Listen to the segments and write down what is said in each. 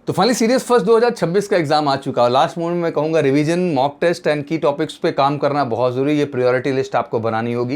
तो finally serious first 2026 का exam आ चुका है। लास्ट मोमेंट में मैं कहूँगा रिवीजन, मॉक टेस्ट एंड की टॉपिक्स पे काम करना बहुत ज़रूरी है। ये प्रायोरिटी लिस्ट आपको बनानी होगी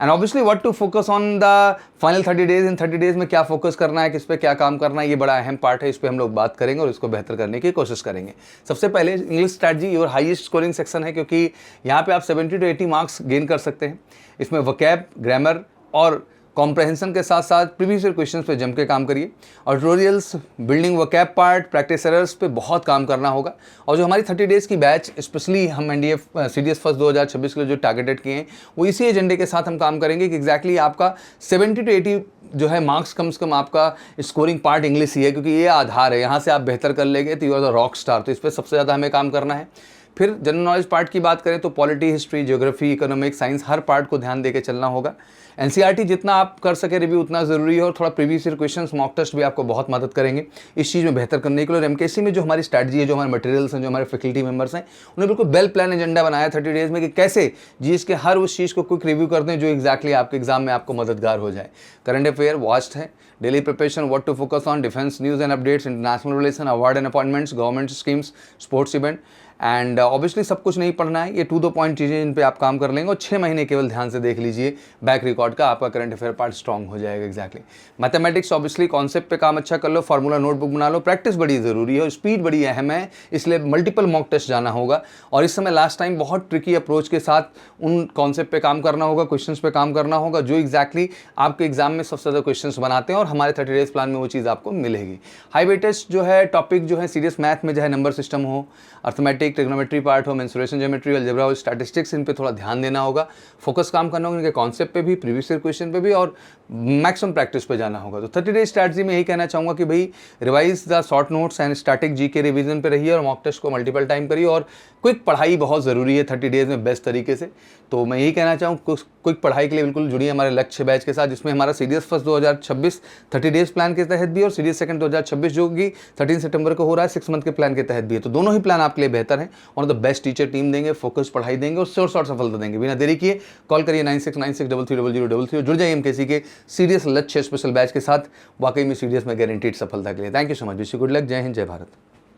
and obviously what to focus on the final 30 days. इन 30 डेज में क्या फोकस करना है, किस पे क्या काम करना है, ये बड़ा अहम पार्ट है। इस पर हम लोग बात करेंगे और इसको बेहतर करने की कोशिश करेंगे। सबसे पहले इंग्लिश स्ट्रैटेजी और हाईएस्ट स्कोरिंग सेक्शन है, क्योंकि यहाँ पे आप 70 to 80 मार्क्स गेन कर सकते हैं। इसमें वोकैब, ग्रामर और कॉम्प्रहेंशन के साथ साथ प्रीवियस ईयर क्वेश्चंस पे जम के काम करिए और tutorials, building vocab part, practice errors पे बहुत काम करना होगा। और जो हमारी 30 डेज़ की बैच स्पेशली हम एनडीए सीडीएस फर्स्ट 2026 के लिए जो टारगेटेड किए हैं, वो इसी एजेंडे के साथ हम काम करेंगे कि एग्जैक्टली आपका 70 to 80 जो है मार्क्स कम से कम आपका स्कोरिंग पार्ट इंग्लिश ही है, क्योंकि ये आधार है। यहाँ से आप बेहतर कर लेंगे तो you are the rock star. तो इस पर सबसे ज़्यादा हमें काम करना है। फिर जनरल नॉलेज पार्ट की बात करें तो polity, history, geography, economics, science, हर पार्ट को ध्यान देके चलना होगा। एनसीईआरटी जितना आप कर सके रिव्यू उतना ज़रूरी है और थोड़ा previous year questions, mock test भी आपको बहुत मदद करेंगे इस चीज़ में बेहतर करने के लिए। और एमकेसी में जो हमारी स्ट्रैटेजी है, जो हमारे मटेरियल्स हैं, जो हमारे फैकल्टी मेंबर्स हैं, उन्हें बिल्कुल वेल प्लान एजेंडा बनाया 30 डेज़ में कि कैसे जीएस के हर उस चीज़ को क्विक रिव्यू कर दें जो एग्जैक्टली आपके एग्जाम में आपको मददगार हो जाए। करंट अफेयर वास्ट है, daily preparation, what to focus on, defence news and updates, international relation, award and appointments, government schemes, sports event and obviously सब कुछ नहीं पढ़ना है। ये 2 2 पॉइंट चीज़ें इन पे आप काम कर लेंगे और 6 महीने केवल ध्यान से देख लीजिए बैक रिकॉर्ड का, आपका करंट अफेयर पार्ट स्ट्रॉन्ग हो जाएगा। एग्जैक्टली मैथमेटिक्स ऑब्वियसली कॉन्सेप्ट पे काम अच्छा कर लो, फार्मूला नोटबुक बना लो, प्रैक्टिस बड़ी ज़रूरी है और स्पीड बड़ी अहम है, इसलिए मल्टीपल मॉक टेस्ट जाना होगा। और इस समय लास्ट टाइम बहुत ट्रिकी अप्रोच के साथ उन कॉन्सेप्ट पे काम करना होगा, क्वेश्चंस पे काम करना होगा जो एग्जैक्टली आपके एग्जाम में सबसे ज़्यादा क्वेश्चंस बनाते हैं और हमारे 30 डेज प्लान में वो चीज़ आपको मिलेगी। हाई वेटेज जो है टॉपिक जो है सीरियस मैथ में, चाहे नंबर सिस्टम हो, अर्थमेटिक, ट्रिग्नोमेट्री पार्ट हो, मेंसुरेशन ज्योमेट्री, अलजेब्रा हो, स्टैटिस्टिक्स, इन पे थोड़ा ध्यान देना होगा। फोकस काम करना होगा इनके कॉन्सेप्ट पे भी, प्रीवियस ईयर क्वेश्चन पे भी और मैक्सिमम प्रैक्टिस पे जाना होगा। तो 30 डेज स्ट्रैटेजी में यही कहना चाहूँगा कि भाई revise the short notes and static GK revision पे रहिए और मॉक टेस्ट को मल्टीपल टाइम करिए और क्विक पढ़ाई बहुत ज़रूरी है 30 डेज में बेस्ट तरीके से। तो मैं यही कहना चाहूँ क्विक पढ़ाई के लिए बिल्कुल जुड़िए हमारे लक्ष्य बैच के साथ, जिसमें हमारा सीरियस फर्स्ट 2026 30 डेज प्लान के तहत भी और सीरियस सेकंड 2026 जो कि 13 सितंबर को हो रहा है 6 मंथ के प्लान के तहत भी है। तो दोनों ही प्लान आपके लिए बेहतर हैं और द बेस्ट टीचर टीम देंगे, फोकस पढ़ाई देंगे और श्योर शॉर्ट सफलता देंगे। बिना देरी किए कॉल करिए 9696330033 और जुड़ जाइए एमकेसी के सीरियस लक्ष्य स्पेशल बैच के साथ, वाकई में सीरियस में गारंटीड सफलता के लिए। Thank you so much, wish you good luck. जय हिंद, जय भारत।